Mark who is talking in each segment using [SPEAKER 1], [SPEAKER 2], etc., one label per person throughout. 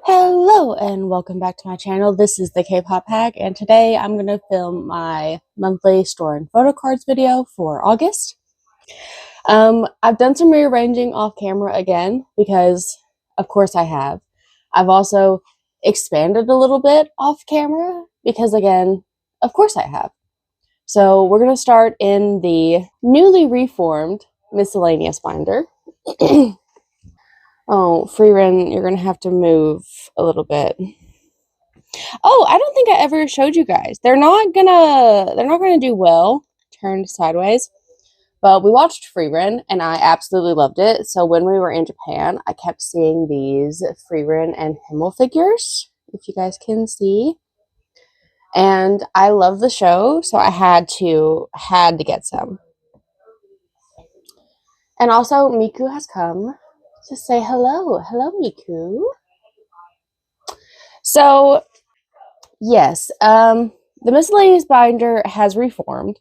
[SPEAKER 1] Hello and welcome back to my channel. This is the K-pop hack, and today I'm going to film my monthly store and Photocards video for August. I've done some rearranging off camera again because of course I have. I've also expanded a little bit off camera because again, of course I have. So we're going to start in the newly reformed miscellaneous binder. Oh, Freeran, you're going to have to move a little bit. Oh, I don't think I ever showed you guys. They're not gonna do well turned sideways. But we watched Freeran and I absolutely loved it. So when we were in Japan, I kept seeing these Freeran and Himmel figures, if you guys can see. And I love the show, so I had to get some. And also Miku has come to say hello. Hello, Miku. So yes, the miscellaneous binder has reformed.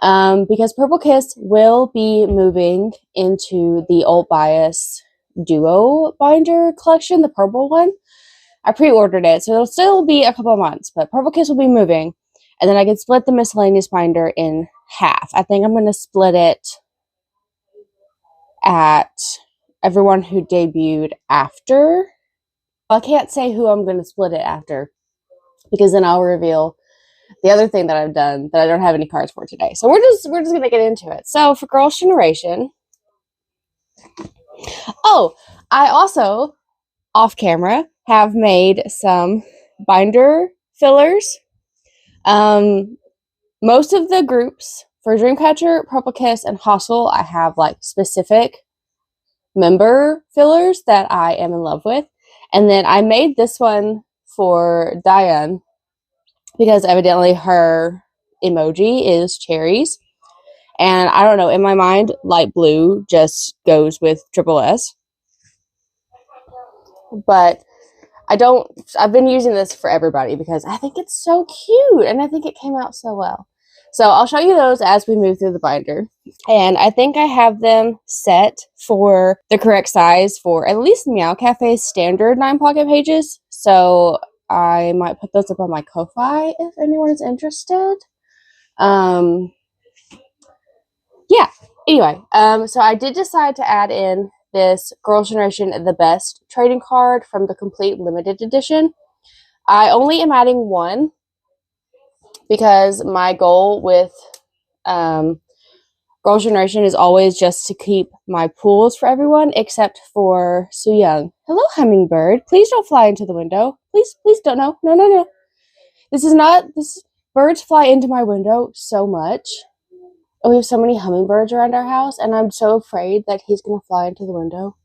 [SPEAKER 1] Because Purple Kiss will be moving into the Old Bias Duo binder collection, the purple one. I pre-ordered it, so it'll still be a couple of months, but Purple Kiss will be moving, and then I can split the miscellaneous binder in half. I think I'm going to split it at everyone who debuted after. I can't say who I'm going to split it after, because then I'll reveal the other thing that I've done that I don't have any cards for today. So we're just gonna get into it. So for Girls' Generation, oh, I also off camera have made some binder fillers. Most of the groups for Dreamcatcher, Purple Kiss, and Hustle, I have like specific member fillers that I am in love with, and then I made this one for Diane because evidently her emoji is cherries. And I don't know, in my mind, light blue just goes with triple S. But I've been using this for everybody because I think it's so cute and I think it came out so well. So I'll show you those as we move through the binder. And I think I have them set for the correct size for at least Meow Cafe's standard 9 pocket pages. So I might put those up on my Ko-Fi if anyone is interested. Yeah, anyway, so I did decide to add in this Girls' Generation The Best trading card from the complete limited edition. I only am adding one because my goal with Girls' Generation is always just to keep my pools for everyone except for Su Young. Hello, Hummingbird. Please don't fly into the window. Please don't. No, no, no, no. Birds fly into my window so much. We have so many hummingbirds around our house, and I'm so afraid that he's going to fly into the window.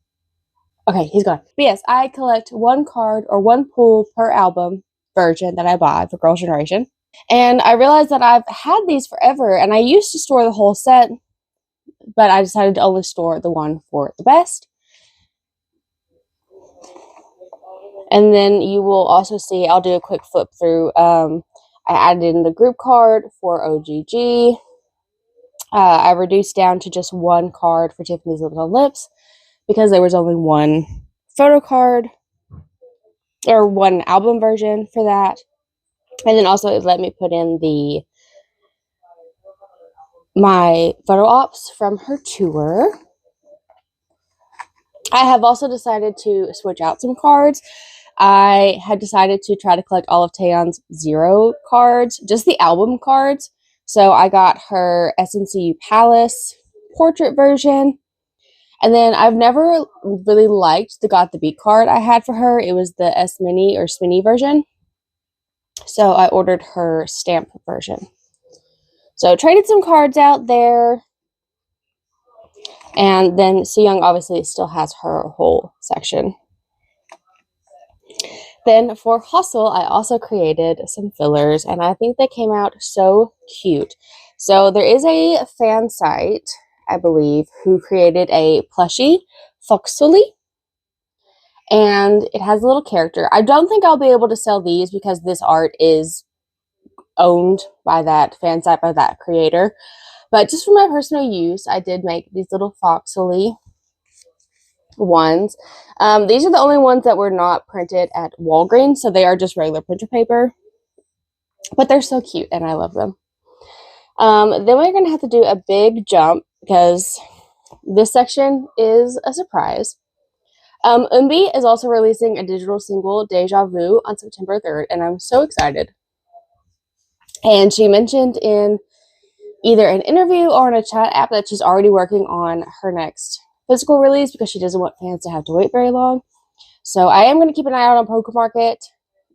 [SPEAKER 1] Okay, he's gone. But yes, I collect one card or one pool per album version that I buy for Girls' Generation. And I realized that I've had these forever, and I used to store the whole set, but I decided to only store the one for the best. And then you will also see, I'll do a quick flip through. I added in the group card for OGG. I reduced down to just one card for Tiffany's Lips on Lips because there was only one photo card or one album version for that. And then also it let me put in my photo ops from her tour. I have also decided to switch out some cards. I had decided to try to collect all of Taeyeon's 0 cards, just the album cards. So I got her SNCU Palace portrait version. And then I've never really liked the Got the Beat card I had for her. It was the S Mini or Smini version. So I ordered her stamp version. So traded some cards out there. And then Su Young obviously still has her whole section. Then for Hustle, I also created some fillers, and I think they came out so cute. So there is a fan site, I believe, who created a plushie, Foxuli, and it has a little character. I don't think I'll be able to sell these because this art is owned by that fan site, by that creator. But just for my personal use, I did make these little Foxuli. ones. These are the only ones that were not printed at Walgreens, so they are just regular printer paper. But they're so cute, and I love them. Then we're going to have to do a big jump because this section is a surprise. Umbi is also releasing a digital single, Deja Vu, on September 3rd, and I'm so excited. And she mentioned in either an interview or in a chat app that she's already working on her next physical release because she doesn't want fans to have to wait very long. So I am going to keep an eye out on Pokemarket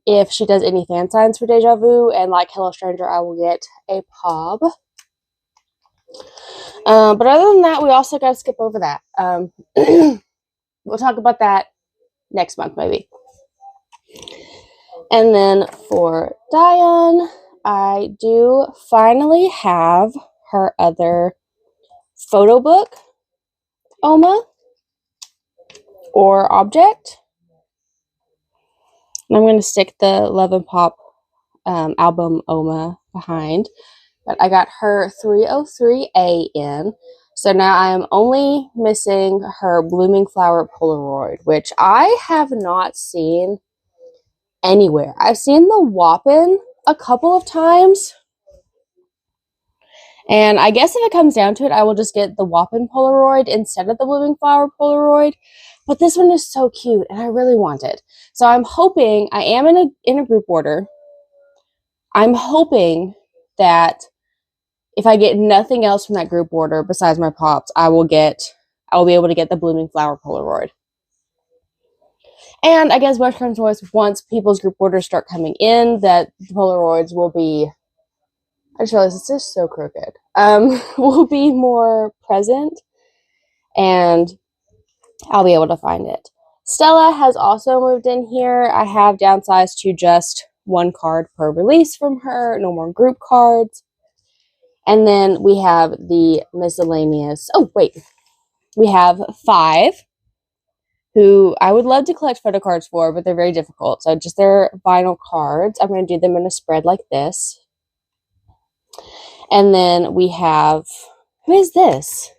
[SPEAKER 1] if she does any fan signs for Deja Vu, and like Hello Stranger, I will get a POB. But other than that, we also got to skip over that. We'll talk about that next month, maybe. And then for Diane, I do finally have her other photo book, Oma, or object. And I'm going to stick the Love and Pop album Oma behind. But I got her 303A in. So now I am only missing her Blooming Flower Polaroid, which I have not seen anywhere. I've seen the Whoppin' a couple of times. And I guess if it comes down to it, I will just get the Whoppin' Polaroid instead of the Blooming Flower Polaroid. But this one is so cute, and I really want it. So I'm hoping, I am in a group order. I'm hoping that if I get nothing else from that group order besides my pops, I will be able to get the Blooming Flower Polaroid. And I guess West comes voice, once people's group orders start coming in, that the Polaroids will be, I just realized it's just so crooked, will be more present, and I'll be able to find it. Stella has also moved in here. I have downsized to just one card per release from her, no more group cards. And then we have the miscellaneous, we have 5 who I would love to collect photo cards for, but they're very difficult. So just their vinyl cards. I'm going to do them in a spread like this. And then we have, who is this?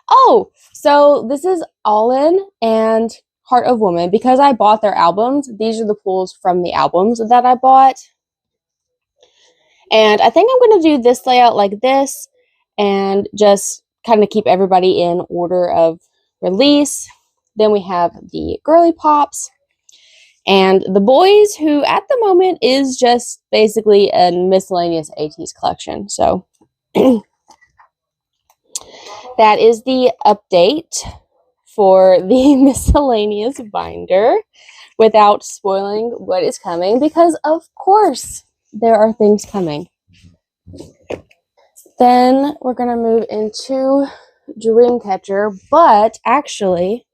[SPEAKER 1] Oh, so this is All In and Heart of Woman. Because I bought their albums, these are the pulls from the albums that I bought. And I think I'm going to do this layout like this and just kind of keep everybody in order of release. Then we have the girly pops and the boys, who at the moment is just basically a miscellaneous 80s collection. So that is the update for the miscellaneous binder without spoiling what is coming, because of course there are things coming. Then we're going to move into Dreamcatcher, but actually,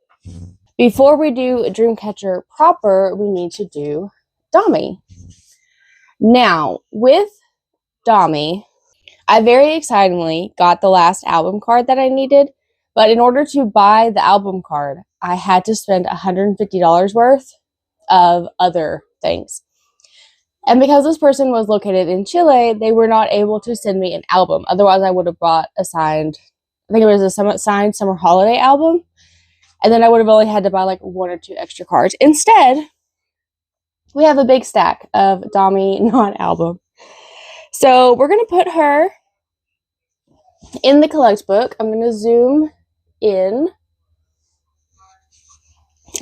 [SPEAKER 1] before we do Dreamcatcher proper, we need to do Dami. Now, with Dami, I very excitingly got the last album card that I needed, but in order to buy the album card, I had to spend $150 worth of other things. And because this person was located in Chile, they were not able to send me an album. Otherwise, I would have bought a signed, I think it was a signed summer holiday album. And then I would have only had to buy like 1 or 2 extra cards. Instead, we have a big stack of Dami non-album. So we're going to put her in the collect book. I'm going to zoom in.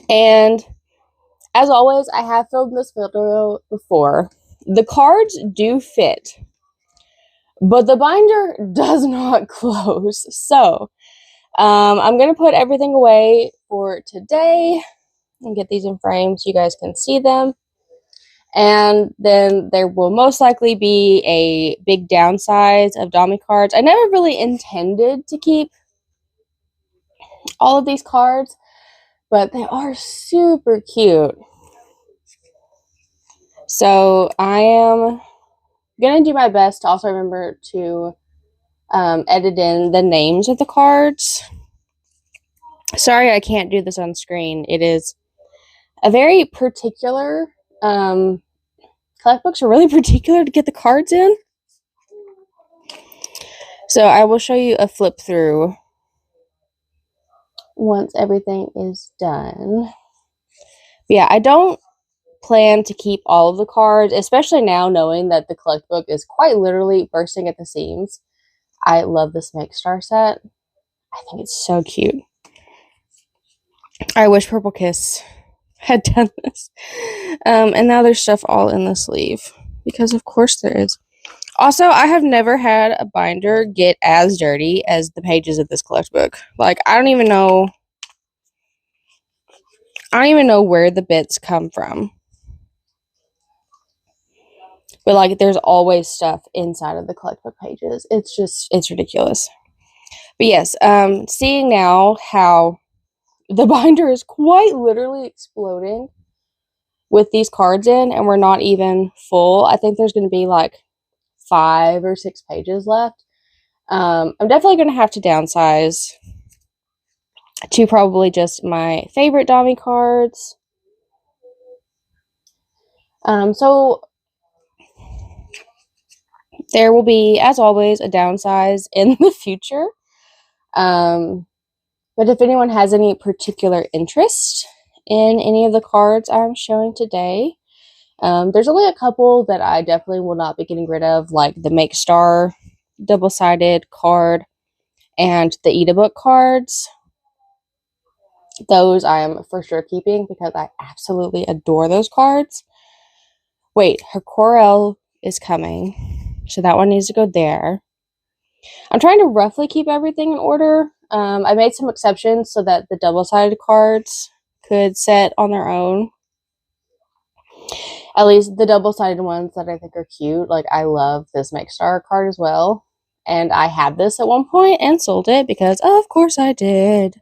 [SPEAKER 1] And as always, I have filmed this photo before. The cards do fit, but the binder does not close. So I'm going to put everything away for today and get these in frames so you guys can see them. And then there will most likely be a big downsize of Dami cards. I never really intended to keep all of these cards, but they are super cute. So I am going to do my best to also remember to edit in the names of the cards. Sorry I can't do this on screen. It is a very particular, collect books are really particular to get the cards in. So I will show you a flip through once everything is done. But yeah, I don't plan to keep all of the cards, especially now knowing that the collect book is quite literally bursting at the seams. I love this Make Star set. I think it's so cute. I wish Purple Kiss had done this. And now there's stuff all in the sleeve, because of course there is. Also, I have never had a binder get as dirty as the pages of this collect book. Like, I don't even know where the bits come from. But like, there's always stuff inside of the collect book pages. It's ridiculous. But yes, seeing now how the binder is quite literally exploding with these cards in, and we're not even full. I think there's going to be like 5 or 6 pages left. I'm definitely going to have to downsize to probably just my favorite Dami cards. So there will be, as always, a downsize in the future. But if anyone has any particular interest in any of the cards I'm showing today, there's only a couple that I definitely will not be getting rid of, like the Make Star double-sided card and the Eat a Book cards. Those I am for sure keeping because I absolutely adore those cards. Wait, her Corel is coming, so that one needs to go there. I'm trying to roughly keep everything in order. I made some exceptions so that the double-sided cards could set on their own. At least the double-sided ones that I think are cute. Like, I love this Make Star card as well. And I had this at one point and sold it because, of course, I did.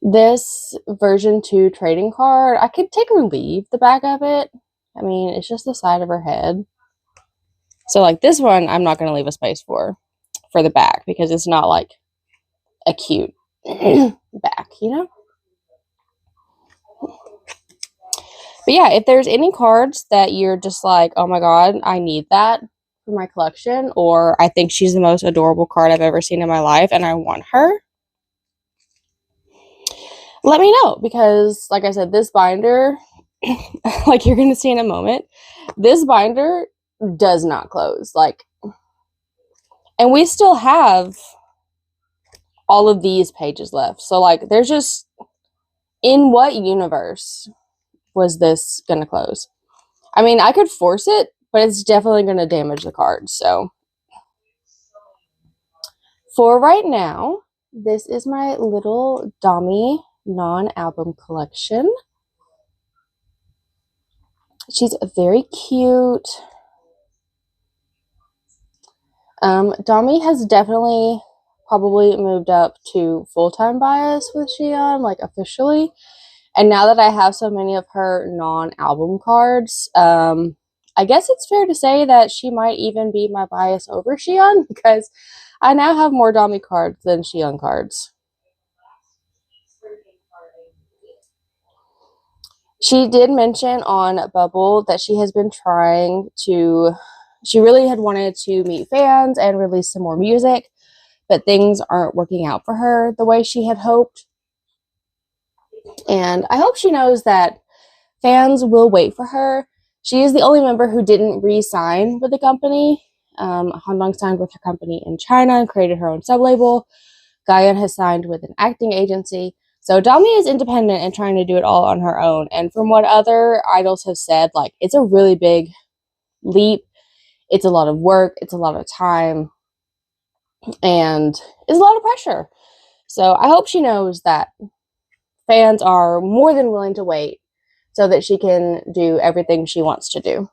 [SPEAKER 1] This version 2 trading card, I could take or leave the back of it. I mean, it's just the side of her head. So, like, this one, I'm not going to leave a space for the back because it's not, like, a cute back, you know? But yeah, if there's any cards that you're just like, oh my god, I need that for my collection, or I think she's the most adorable card I've ever seen in my life and I want her, let me know, because like I said, this binder, like you're gonna see in a moment, this binder does not close. Like, and we still have all of these pages left. So like, there's just, in what universe was this gonna close? I mean, I could force it, but it's definitely gonna damage the card. So for right now, this is my little Dami non-album collection. She's very cute. Dami has definitely probably moved up to full-time bias with Xion, like officially. And now that I have so many of her non-album cards, I guess it's fair to say that she might even be my bias over Xion, because I now have more Dami cards than Xion cards. She did mention on Bubble that she has been trying to, she really had wanted to meet fans and release some more music, but things aren't working out for her the way she had hoped. And I hope she knows that fans will wait for her. She is the only member who didn't re-sign with the company. Handong signed with her company in China and created her own sub-label. Gayan has signed with an acting agency. So Dami is independent and trying to do it all on her own. And from what other idols have said, like, it's a really big leap. It's a lot of work. It's a lot of time. And it's a lot of pressure. So I hope she knows that fans are more than willing to wait so that she can do everything she wants to do.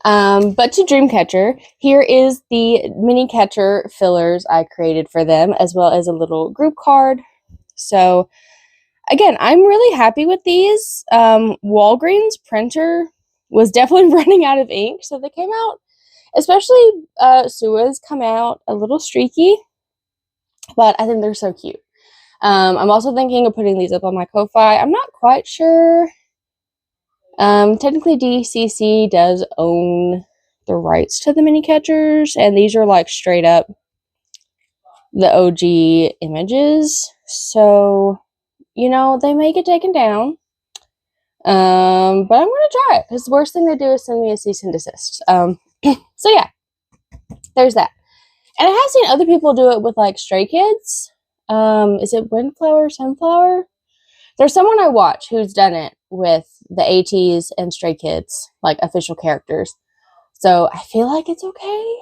[SPEAKER 1] But to Dreamcatcher, here is the mini catcher fillers I created for them, as well as a little group card. So again, I'm really happy with these. Walgreens printer was definitely running out of ink, so they came out, especially Sua's come out a little streaky, but I think they're so cute. I'm also thinking of putting these up on my Ko-Fi. I'm not quite sure. Technically DCC does own the rights to the mini catchers, and these are like straight up the OG images. So, you know, they may get taken down. But I'm gonna try it because the worst thing they do is send me a cease and desist. So yeah, there's that. And I have seen other people do it with like Stray Kids. Is it Windflower, Sunflower? There's someone I watch who's done it with the ATs and Stray Kids, like official characters. So I feel like it's okay.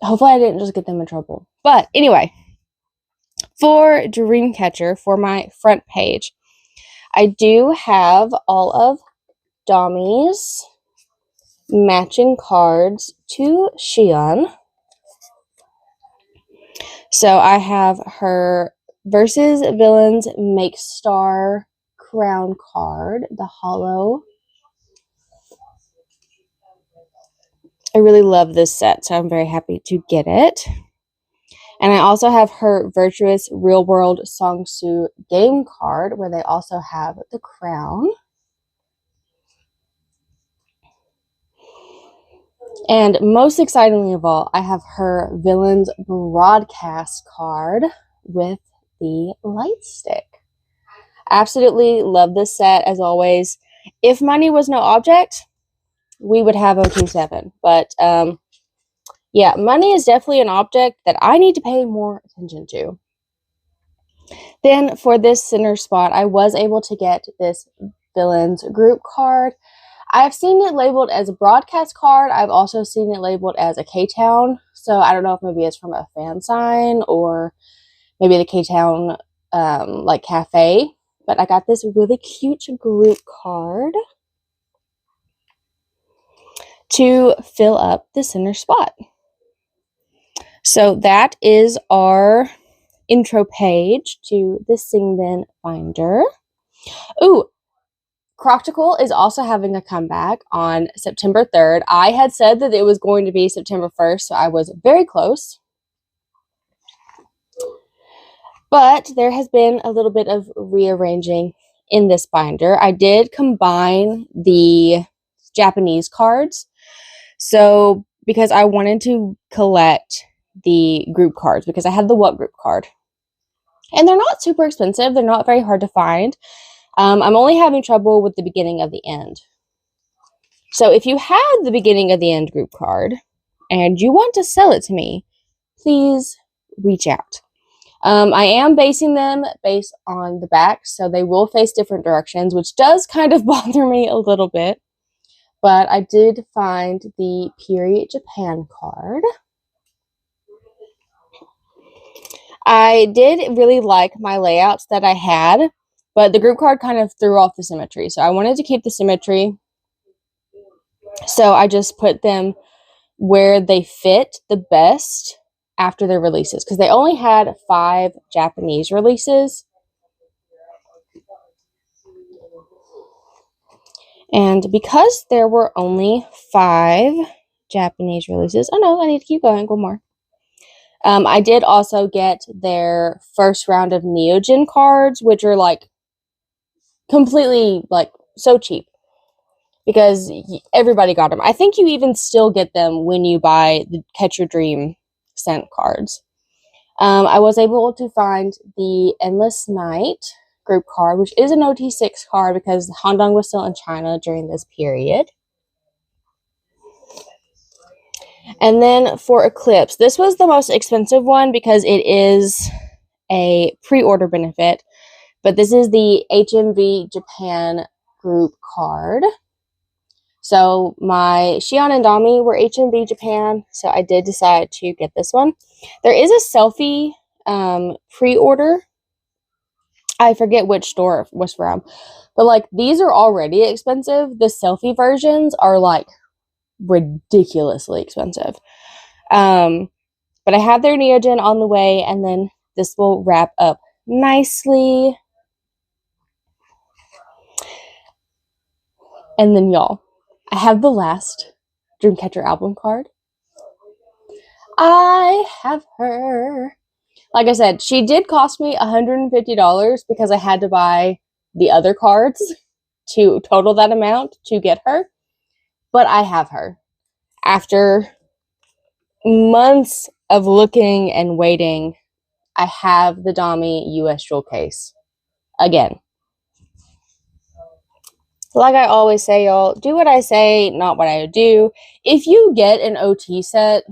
[SPEAKER 1] Hopefully I didn't just get them in trouble. But anyway, for Dreamcatcher, for my front page, I do have all of Dami's matching cards to Xion. So I have her Versus Villains Make Star Crown card, the holo. I really love this set, so I'm very happy to get it. And I also have her Virtuous Real World Songsu game card, where they also have the crown. And most excitingly of all, I have her Villains Broadcast card with the light stick. Absolutely love this set, as always. If money was no object, we would have OT7. But, yeah, money is definitely an object that I need to pay more attention to. Then, for this center spot, I was able to get this Villains group card. I've seen it labeled as a broadcast card. I've also seen it labeled as a K-Town. So I don't know if maybe it's from a fan sign or maybe the K-Town like cafe. But I got this really cute group card to fill up the center spot. So that is our intro page to the Singbin binder. Ooh, Croctical is also having a comeback on September 3rd. I had said that it was going to be September 1st, so I was very close. But there has been a little bit of rearranging in this binder. I did combine the Japanese cards. So, because I wanted to collect the group cards, because I had the What group card. And they're not super expensive. They're not very hard to find. I'm only having trouble with the beginning of the end. So if you have the beginning of the end group card and you want to sell it to me, please reach out. I am basing them based on the back, so they will face different directions, which does kind of bother me a little bit. But I did find the Period Japan card. I did really like my layouts that I had, but the group card kind of threw off the symmetry. So I wanted to keep the symmetry. So I just put them where they fit the best after their releases, because they only had 5 Japanese releases. And because there were only 5 Japanese releases, oh no, I need to keep going, one more. I did also get their first round of Neogen cards, which are like completely like so cheap because everybody got them. I think you even still get them when you buy the Catch Your Dream scent cards. I was able to find the Endless Night group card, which is an OT6 card because Handong was still in China during this period. And then for Eclipse, this was the most expensive one because it is a pre-order benefit. But this is the HMV Japan group card. So my Xion and Dami were HMV Japan, so I did decide to get this one. There is a selfie pre-order. I forget which store it was from. But like these are already expensive. The selfie versions are like ridiculously expensive. But I have their Neogen on the way, and then this will wrap up nicely. And then y'all, I have the last Dreamcatcher album card. I have her. Like I said, she did cost me $150 because I had to buy the other cards to total that amount to get her. but I have her. After months of looking and waiting, I have the Dami US jewel case again. Like I always say, y'all, do what I say, not what I do. If you get an OT set,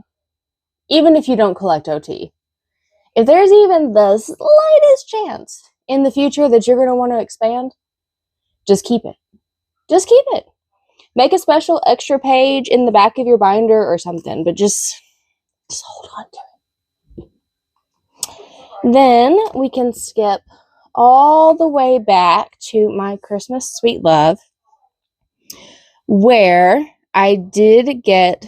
[SPEAKER 1] even if you don't collect OT, if there's even the slightest chance in the future that you're going to want to expand, just keep it. Just keep it. Make a special extra page in the back of your binder or something, but just hold on to it. Then we can skip all the way back to my Christmas Sweet Love, where I did get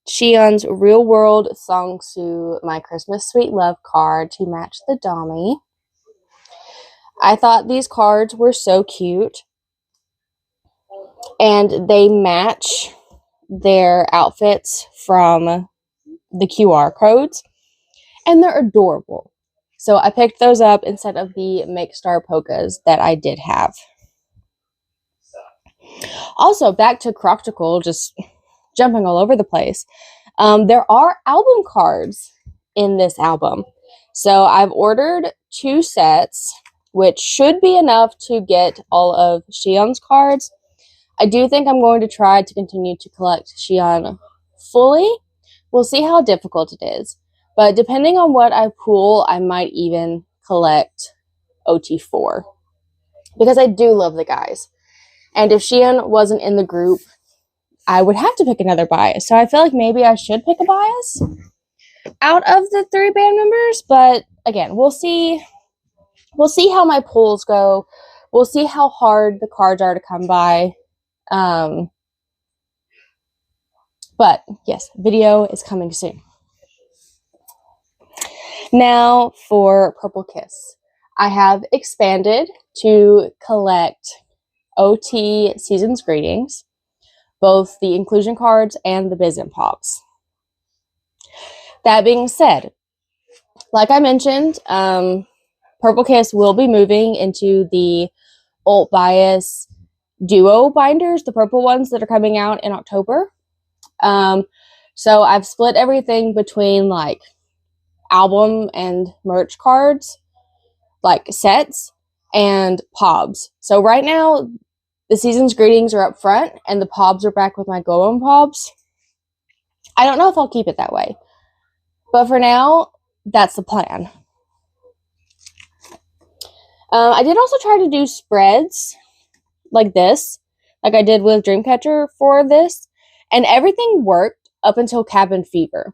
[SPEAKER 1] Xi'an's Real World Songsu, my Christmas Sweet Love card to match the Dami. I thought these cards were so cute, and they match their outfits from the QR codes, and they're adorable. So I picked those up instead of the Make Star Polkas that I did have. Also, back to Croctical, just jumping all over the place. There are album cards in this album. So I've ordered 2 sets, which should be enough to get all of Xi'an's cards. I do think I'm going to try to continue to collect Xi'an fully. We'll see how difficult it is. But depending on what I pull, I might even collect OT4. Because I do love the guys. And if Xi'an wasn't in the group, I would have to pick another bias. So I feel like maybe I should pick a bias out of the 3 band members. But again, we'll see. We'll see how my pulls go. We'll see how hard the cards are to come by. But yes, video is coming soon. Now for Purple Kiss. I have expanded to collect OT Season's Greetings, both the inclusion cards and the Biz and Pops. That being said, like I mentioned, Purple Kiss will be moving into the Alt Bias duo binders, the purple ones that are coming out in October. So I've split everything between like album and merch cards, like sets, and pobs. So right now, the Season's Greetings are up front, and the pobs are back with my Go-On pobs. I don't know if I'll keep it that way, but for now, that's the plan. I did also try to do spreads like this, like I did with Dreamcatcher for this, and everything worked up until Cabin Fever.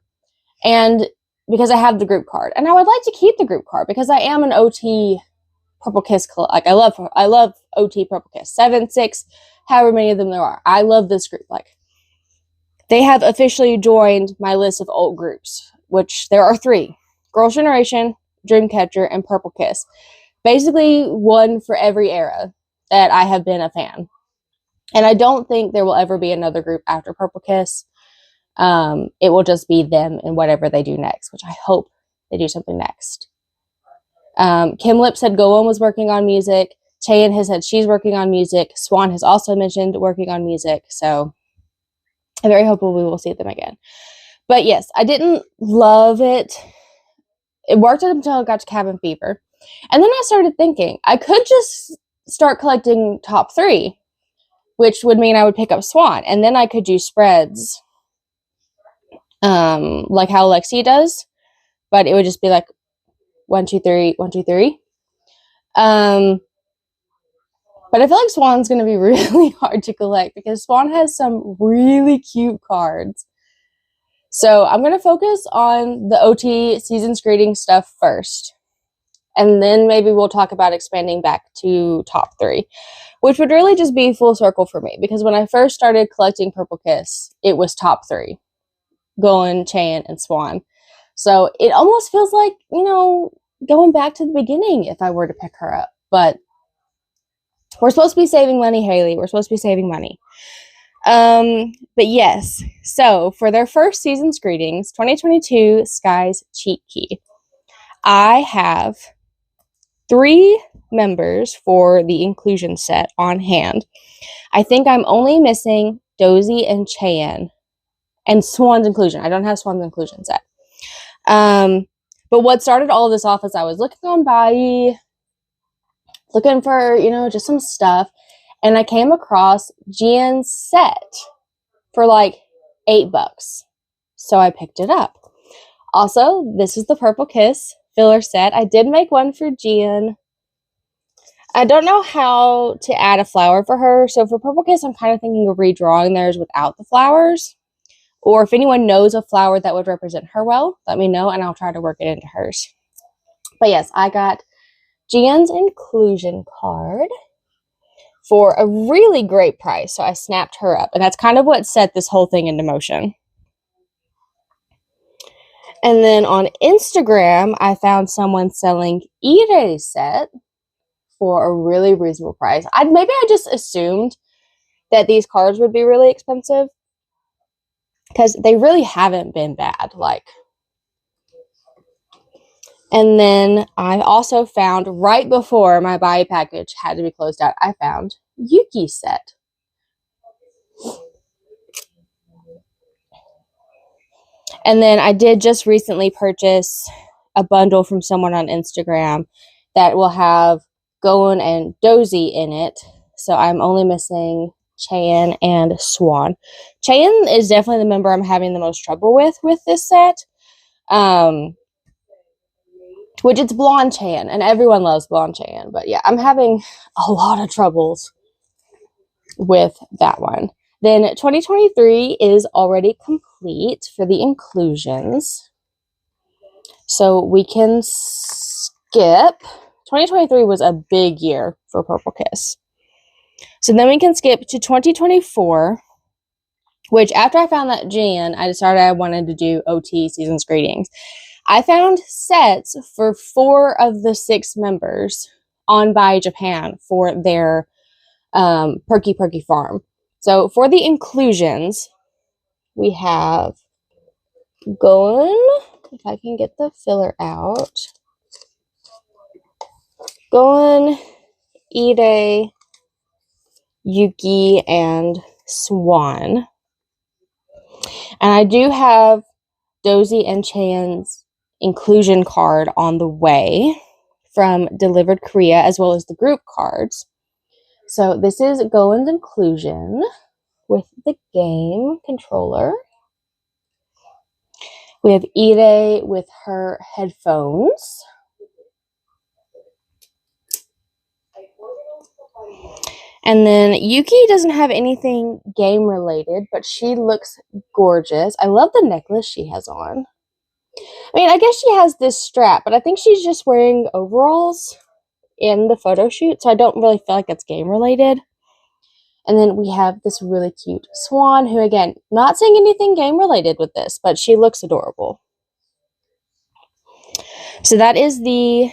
[SPEAKER 1] And because I have the group card, and I would like to keep the group card because I am an OT Purple Kiss, like I love OT Purple Kiss, 7, 6, however many of them there are. I love this group. Like, they have officially joined my list of old groups, which there are 3: Girls' Generation, Dreamcatcher, and Purple Kiss. Basically, one for every era that I have been a fan. And I don't think there will ever be another group after Purple Kiss. It will just be them and whatever they do next, which I hope they do something next. Kim Lip said Go-On was working on music. Chaeyeon has said she's working on music. Swan has also mentioned working on music. So I'm very hopeful we will see them again. But yes, I didn't love it. It worked until I got to Cabin Fever. And then I started thinking, I could just start collecting top 3, which would mean I would pick up Swan. And then I could do spreads, like how Lexi does. But it would just be like 1, 2, 3, 1, 2, 3. But I feel like Swan's going to be really hard to collect because Swan has some really cute cards. So I'm going to focus on the OT Season's Greetings stuff first. And then maybe we'll talk about expanding back to top 3, which would really just be full circle for me. Because when I first started collecting Purple Kiss, it was top 3. Goen, Chaeyeon, and Swan. So it almost feels like, you know, going back to the beginning if I were to pick her up. But we're supposed to be saving money, Haley. We're supposed to be saving money. But yes. So for their first Season's Greetings, 2022 Skies Cheat Key. I have 3 members for the inclusion set on hand. I think I'm only missing Dozy and Chan. And Swan's Inclusion. I don't have Swan's Inclusion set. But what started all of this off is I was looking on Buyee, looking for, just some stuff. And I came across Jian's set for like $8. So I picked it up. Also, this is the Purple Kiss filler set. I did make one for Jian. I don't know how to add a flower for her. So for Purple Kiss, I'm kind of thinking of redrawing theirs without the flowers. Or if anyone knows a flower that would represent her well, let me know and I'll try to work it into hers. But yes, I got Jian's Inclusion card for a really great price. So I snapped her up. And that's kind of what set this whole thing into motion. And then on Instagram, I found someone selling Ire's set for a really reasonable price. Maybe I just assumed that these cards would be really expensive because they really haven't been bad. And then I also found, right before my Buyee package had to be closed out, I found Yuki's set. And then I did just recently purchase a bundle from someone on Instagram that will have Goen and Dozy in it. So I'm only missing Chan and Swan. Chan is definitely the member I'm having the most trouble with this set. Which it's Blonde Chan, and everyone loves Blonde Chan. But yeah, I'm having a lot of troubles with that one. Then 2023 is already complete for the inclusions. So we can skip. 2023 was a big year for Purple Kiss. So then we can skip to 2024, which after I found that Jan, I decided I wanted to do OT Season's Greetings. I found sets for 4 of the 6 members on Buyee Japan for their Perky Farm. So for the inclusions, we have Goen, if I can get the filler out, Goen, Ide, Yuki, and Swan. And I do have Dozy and Chan's inclusion card on the way from Delivered Korea, as well as the group cards. So this is Goen's inclusion with the game controller. We have Ide with her headphones. And then Yuki doesn't have anything game related, but she looks gorgeous. I love the necklace she has on. I mean, I guess she has this strap, but I think she's just wearing overalls in the photo shoot, so I don't really feel like it's game related. And then we have this really cute Swan, who, again, not saying anything game related with this, but she looks adorable. So that is the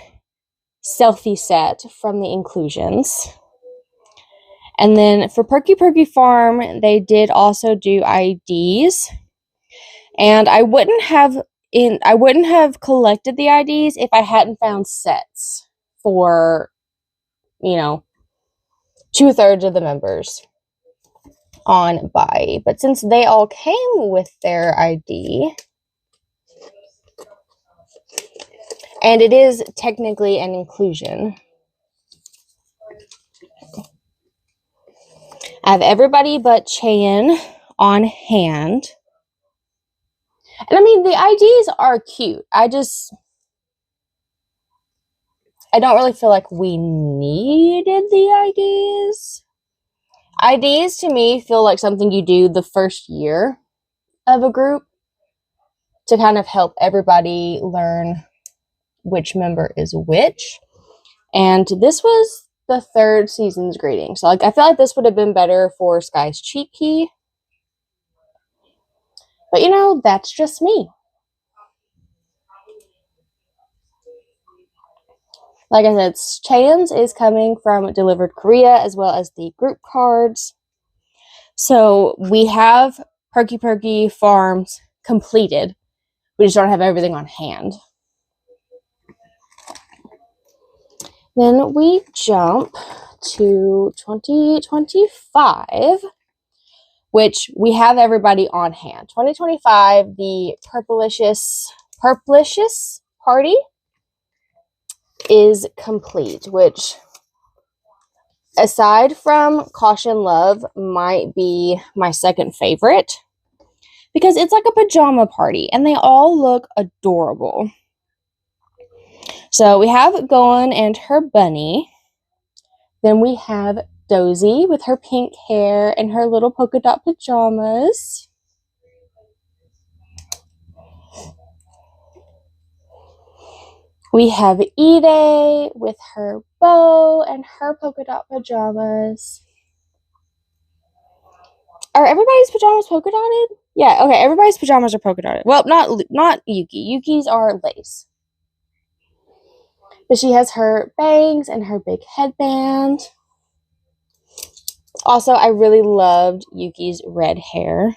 [SPEAKER 1] selfie set from the inclusions. And then for Perky Farm, they did also do IDs. And I wouldn't have collected the IDs if I hadn't found sets for, 2/3 of the members on Buyee. But since they all came with their ID, and it is technically an inclusion, I have everybody but Chan on hand. And I mean, the IDs are cute. I don't really feel like we needed the IDs. IDs to me feel like something you do the first year of a group to kind of help everybody learn which member is which. And this was the 3rd season's greeting. So I feel like this would have been better for Sky's cheat key. But that's just me. Like I said, Chan's is coming from Delivered Korea, as well as the group cards. So we have Perky Farms completed. We just don't have everything on hand. Then we jump to 2025, which we have everybody on hand. 2025, the Purplicious Party is complete, which, aside from Caution Love, might be my second favorite because it's like a pajama party and they all look adorable. So we have Gohan and her bunny. Then we have Dozy with her pink hair and her little polka dot pajamas. We have Ide with her bow and her polka dot pajamas. Are everybody's pajamas polka dotted? Yeah, okay, everybody's pajamas are polka dotted. Well, not Yuki. Yuki's are lace. But she has her bangs and her big headband. Also, I really loved Yuki's red hair.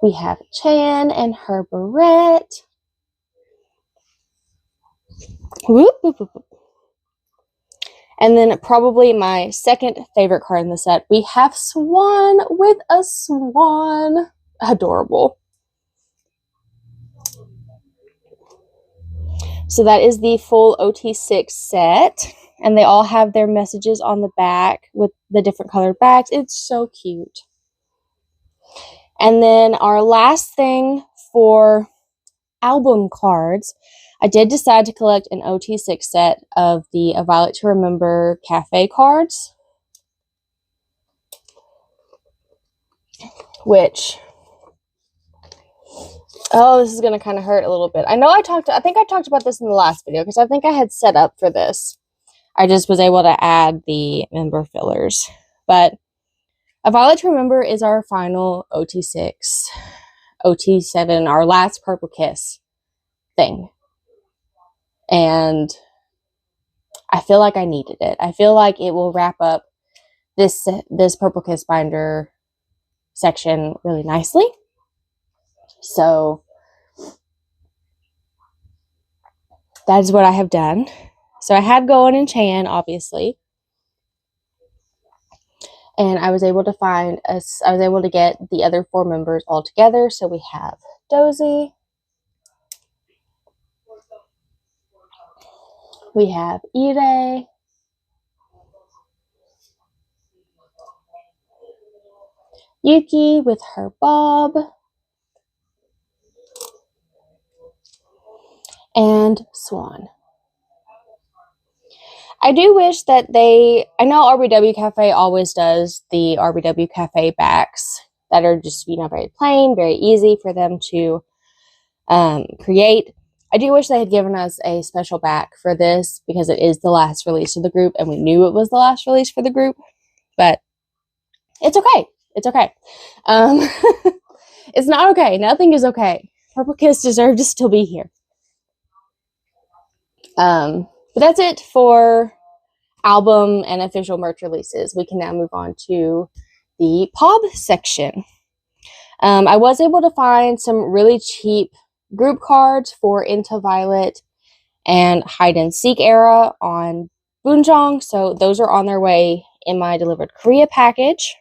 [SPEAKER 1] We have Chan and her beret. Whoop, whoop, whoop. And then probably my second favorite card in the set, we have Swan with a swan. Adorable. So that is the full OT6 set. And they all have their messages on the back with the different colored bags. It's so cute. And then our last thing for album cards, I did decide to collect an OT6 set of the A Violet to Remember Cafe cards, which, oh, this is going to kind of hurt a little bit. I think I talked about this in the last video because I think I had set up for this. I just was able to add the member fillers. But A Violet to Remember is our final OT6, OT7, our last Purple Kiss thing. And I feel like I needed it. I feel like it will wrap up this Purple Kiss binder section really nicely. So that is what I have done. So I had Gohan and Chan, obviously. And I was able to get the other 4 members all together. So we have Dozy. We have Ide. Yuki with her bob. And Swan. I do wish that I know RBW Cafe always does the RBW Cafe backs that are just, very plain, very easy for them to create. I do wish they had given us a special back for this because it is the last release of the group and we knew it was the last release for the group, but it's okay. It's okay. It's not okay. Nothing is okay. Purple Kiss deserve to still be here. But that's it for album and official merch releases. We can now move on to the POB section. I was able to find some really cheap group cards for Into Violet and Hide and Seek era on Boonjong, so those are on their way in my delivered Korea package.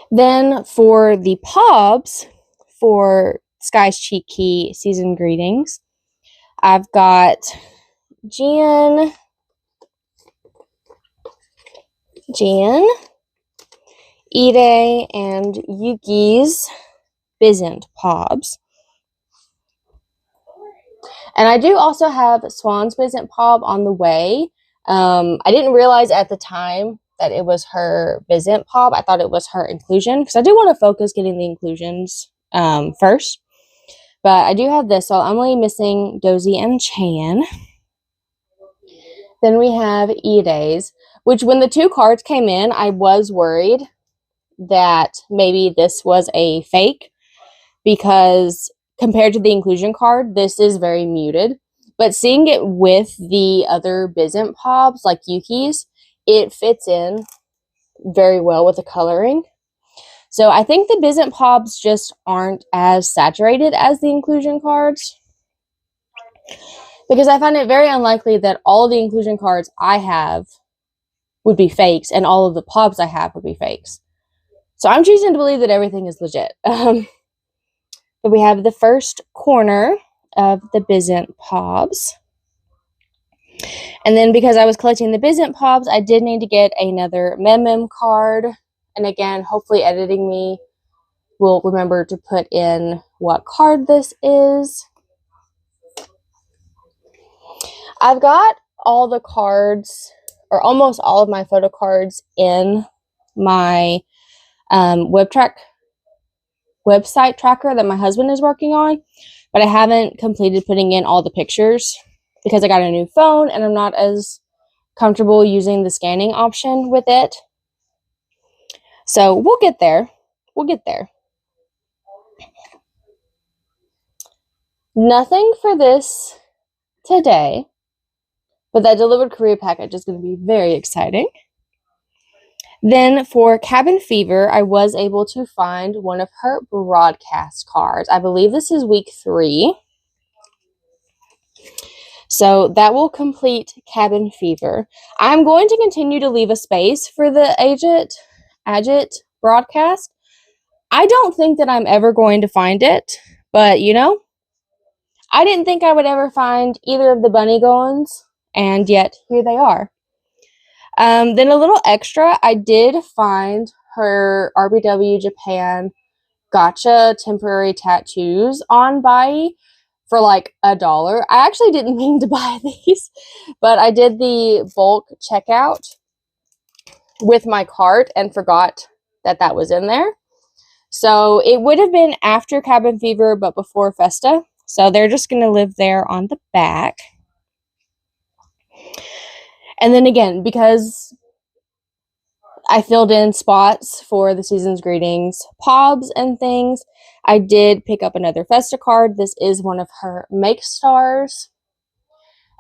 [SPEAKER 1] Then for the POBs for Sky's Cheat Key Season Greetings, I've got Jan, Ide, and Yuki's Bizant POBs. And I do also have Swan's Bizant POB on the way. I didn't realize at the time that it was her Bizant POB. I thought it was her inclusion because I do want to focus getting the inclusions first. But I do have this, so I'm only missing Dozy and Chan. Then we have Ide's, which when the 2 cards came in, I was worried that maybe this was a fake because compared to the inclusion card, this is very muted. But seeing it with the other Bizant POBs like Yuki's, it fits in very well with the coloring. So I think the Bizant POBs just aren't as saturated as the inclusion cards, because I find it very unlikely that all of the inclusion cards I have would be fakes and all of the POBs I have would be fakes. So I'm choosing to believe that everything is legit. But we have the first corner of the Bizant Pobs. And then because I was collecting the Bizant Pobs, I did need to get another Mem card. And again, hopefully editing me will remember to put in what card this is. I've got all the cards, or almost all of my photo cards, in my website tracker that my husband is working on, but I haven't completed putting in all the pictures because I got a new phone and I'm not as comfortable using the scanning option with it. So we'll get there. We'll get there. Nothing for this today, but that delivered courier package is going to be very exciting. Then for Cabin Fever, I was able to find one of her broadcast cards. I believe this is week 3. So that will complete Cabin Fever. I'm going to continue to leave a space for the Agit broadcast. I don't think that I'm ever going to find it, but you know, I didn't think I would ever find either of the bunny goans, and yet here they are. Then a little extra, I did find her RBW Japan Gotcha temporary tattoos on Bai for like $1. I actually didn't mean to buy these, but I did the bulk checkout with my cart and forgot that that was in there. So it would have been after Cabin Fever, but before Festa. So they're just going to live there on the back. And then again, because I filled in spots for the season's greetings, pobs, and things, I did pick up another Festa card. This is one of her Make Stars.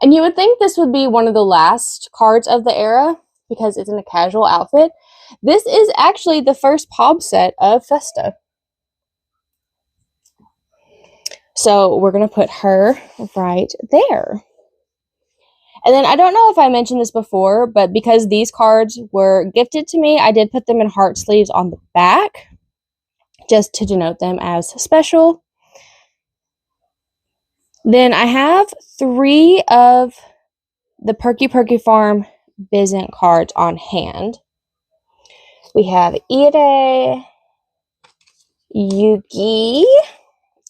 [SPEAKER 1] And you would think this would be one of the last cards of the era because it's in a casual outfit. This is actually the first pob set of Festa. So we're going to put her right there. And then I don't know if I mentioned this before, but because these cards were gifted to me, I did put them in heart sleeves on the back just to denote them as special. Then I have 3 of the Perky Farm Bizant cards on hand. We have Ire, Yuki,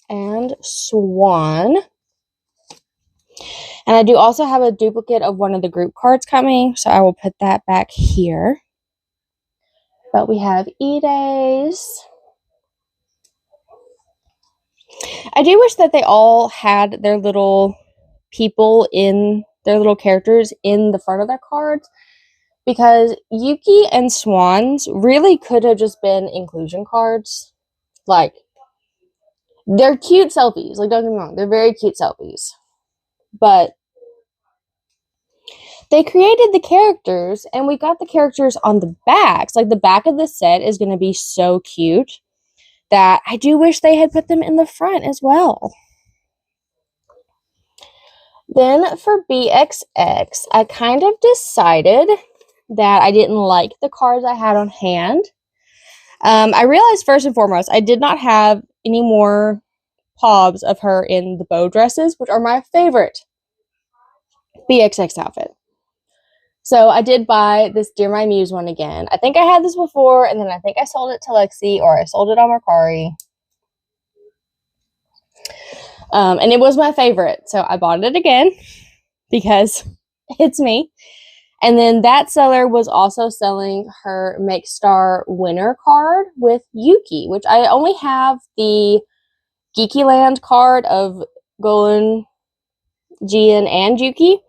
[SPEAKER 1] and Swan. And I do also have a duplicate of one of the group cards coming, so I will put that back here. But we have Ire's. I do wish that they all had their little people in their little characters in the front of their cards, because Yuki and Swan's really could have just been inclusion cards. Like, they're cute selfies. Like, don't get me wrong, they're very cute selfies. But they created the characters, and we got the characters on the backs. Like, the back of the set is going to be so cute that I do wish they had put them in the front as well. Then for BXX, I kind of decided that I didn't like the cards I had on hand. I realized first and foremost, I did not have any more pobs of her in the bow dresses, which are my favorite BXX outfit. So I did buy this Dear My Muse one again. I think I had this before, and then I think I sold it to Lexi, or I sold it on Mercari. And it was my favorite, so I bought it again because it's me. And then that seller was also selling her Make Star winner card with Yuki, which I only have the Geeky Land card of Golan, Jian, and Yuki.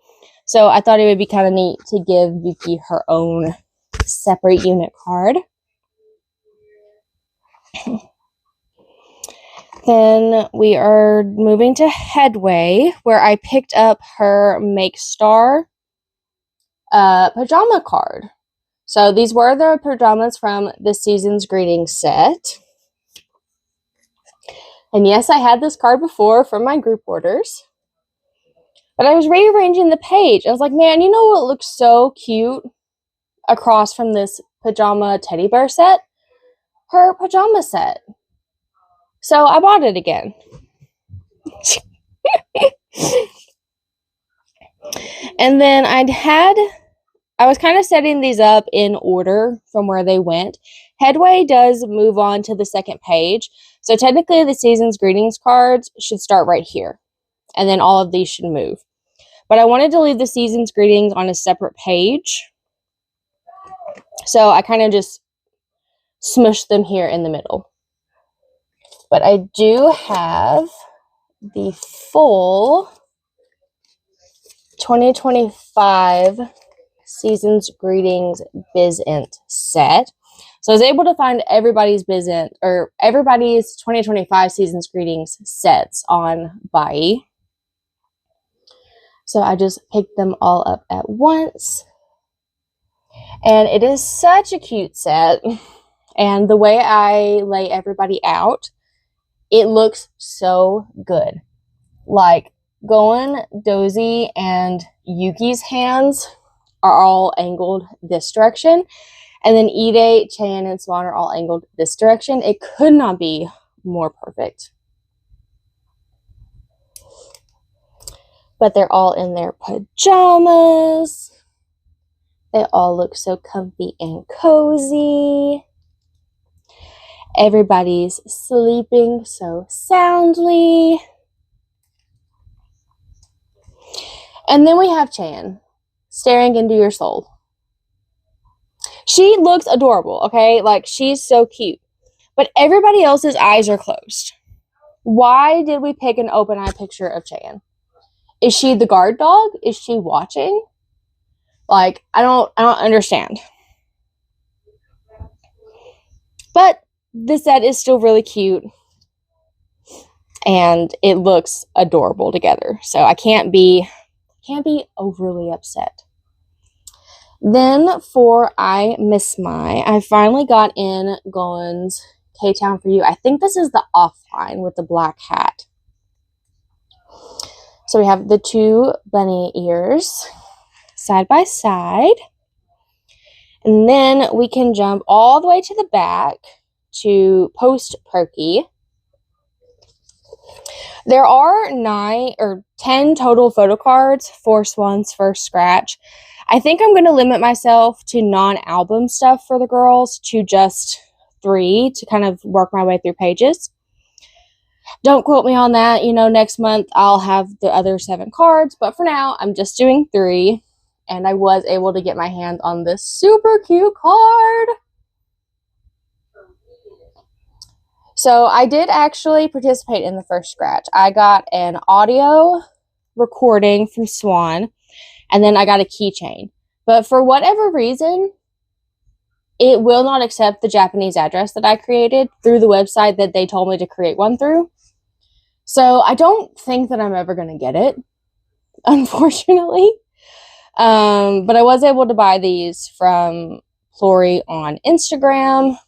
[SPEAKER 1] So I thought it would be kind of neat to give Yuki her own separate unit card. Then we are moving to Headway, where I picked up her Make Star pajama card. So these were the pajamas from the season's greetings set. And yes, I had this card before from my group orders. But I was rearranging the page. I was like, man, you know what looks so cute across from this pajama teddy bear set? her pajama set. So I bought it again. And then I was kind of setting these up in order from where they went. Headway does move on to the second page. So technically the season's greetings cards should start right here. And then all of these should move. But I wanted to leave the season's greetings on a separate page. So I kind of just smushed them here in the middle. But I do have the full 2025 Season's Greetings BizInt set. So I was able to find everybody's BizInt, or everybody's 2025 Season's Greetings sets on Buy. So I just picked them all up at once. And it is such a cute set. And the way I lay everybody out, it looks so good. Like, Goen, Dozy, and Yuki's hands are all angled this direction. And then Ide, Chan, and Swan are all angled this direction. It could not be more perfect. But they're all in their pajamas. They all look so comfy and cozy. Everybody's sleeping so soundly. And then we have Chan staring into your soul. She looks adorable, okay? Like, she's so cute. But everybody else's eyes are closed. Why did we pick an open eye picture of Chan? Is she the guard dog? Is she watching? Like, I don't understand. But the set is still really cute. And it looks adorable together. So I can't be overly upset. Then for I Miss My, I finally got in Goen's K-Town for You. I think this is the offline with the black hat. So we have the two bunny ears side by side. And then we can jump all the way to the back to Post Perky. There are 9 or 10 total photo cards for Swan's first scratch. I think I'm going to limit myself to non-album stuff for the girls to just 3 to kind of work my way through pages. Don't quote me on that. You know, next month I'll have the other 7 cards. But for now, I'm just doing 3. And I was able to get my hands on this super cute card. So I did actually participate in the first scratch. I got an audio recording from Swan. And then I got a keychain. But for whatever reason, it will not accept the Japanese address that I created through the website that they told me to create one through. So I don't think that I'm ever going to get it, unfortunately. But I was able to buy these from Flory on Instagram.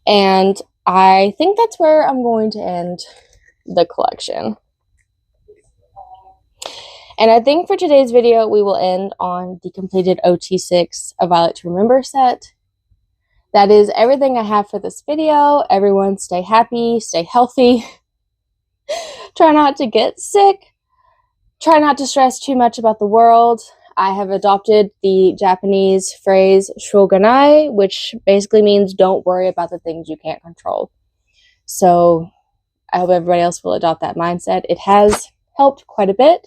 [SPEAKER 1] And I think that's where I'm going to end the collection. And I think for today's video, we will end on the completed OT6 A Violet to Remember set. That is everything I have for this video. Everyone stay happy, stay healthy. Try not to get sick. Try not to stress too much about the world. I have adopted the Japanese phrase shoganai, which basically means don't worry about the things you can't control. So I hope everybody else will adopt that mindset. It has helped quite a bit.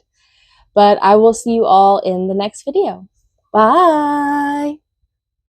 [SPEAKER 1] But I will see you all in the next video. Bye!